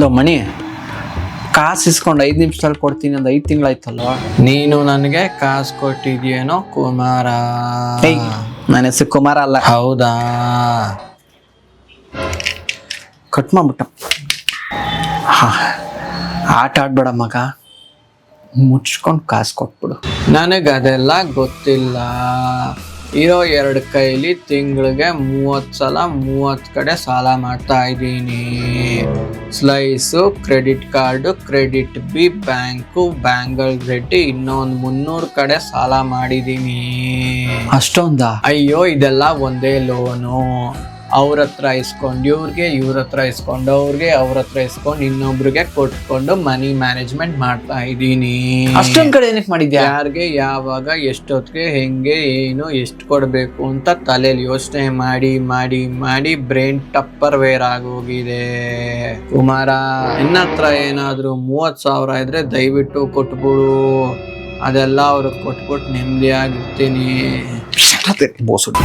Low ಮಣಿ, ಕಾಸು ಇಸ್ಕೊಂಡು 5 ನಿಮಿಷದಲ್ಲಿ ಕೊಡ್ತೀನಿ ಅಂದ 5 ತಿಂಗಳಾಯ್ತಲ್ವಾ? ನೀನು ನನಗೆ ಕಾಸು ಕೊಟ್ಟಿದ್ಯೇನೋ ಕುಮಾರ? ಏಯ್, ನನ್ನ ಹೆಸರು ಕುಮಾರ ಅಲ್ಲ. ಹೌದಾ? ಕಟ್ ಮಾಡ್ಬಿಟ್ಟ. ಆಟ ಆಡ್ಬೇಡ ಮಗ, ಮುಚ್ಕೊಂಡು ಕಾಸು ಕೊಟ್ಬಿಡು. ನನಗದೆಲ್ಲ ಗೊತ್ತಿಲ್ಲ. ಇರೋ 2 ಕೈಲಿ ತಿಂಗಳಿಗೆ 30 ಸಲ 30 ಕಡೆ ಸಾಲ ಮಾಡ್ತಾ ಇದ್ದೀನಿ. Slice, credit card, credit B, bank, bangle Reddy, ಇನ್ನೊಂದು 300 ಕಡೆ ಸಾಲ ಮಾಡಿದ್ದೀನಿ. ಅಷ್ಟೊಂದ? ಅಯ್ಯೋ, ಇದೆಲ್ಲ ಒಂದೇ ಲೋನು. ಅವ್ರ ಹತ್ರ ಇಸ್ಕೊಂಡು ಇವ್ರಿಗೆ, ಇವ್ರ ಹತ್ರ ಇಸ್ಕೊಂಡು ಅವ್ರಿಗೆ, ಅವ್ರ ಹತ್ರ ಇಸ್ಕೊಂಡು ಇನ್ನೊಬ್ರಿಗೆ ಕೊಟ್ಕೊಂಡು ಮನಿ ಮ್ಯಾನೇಜ್ಮೆಂಟ್ ಮಾಡ್ತಾ ಇದ್ದೀನಿ. ಅಷ್ಟೊಂದ್ ಕಡೆ ಏನಕ್ಕೆ ಮಾಡಿದ್ಯಾ? ಯಾರಿಗೆ, ಯಾವಾಗ, ಎಷ್ಟೊತ್ತಿಗೆ, ಹೆಂಗೆ, ಏನು, ಎಷ್ಟು ಕೊಡಬೇಕು ಅಂತ ತಲೆಯಲ್ಲಿ ಯೋಚನೆ ಮಾಡಿ ಮಾಡಿ ಮಾಡಿ ಬ್ರೈನ್ ಟಪ್ಪರ್ ವೇರ್ ಆಗೋಗಿದೆ. ಕುಮಾರ, ನಿನ್ನ ಹತ್ರ ಏನಾದ್ರು 30,000 ಇದ್ರೆ ದಯವಿಟ್ಟು ಕೊಟ್ಬಿಡು. ಅದೆಲ್ಲ ಅವ್ರಿಗೆ ಕೊಟ್ಬಿಟ್ಟು ನೆಮ್ಮದಿಯಾಗಿರ್ತೀನಿ. ಬೋಸುಡಿ.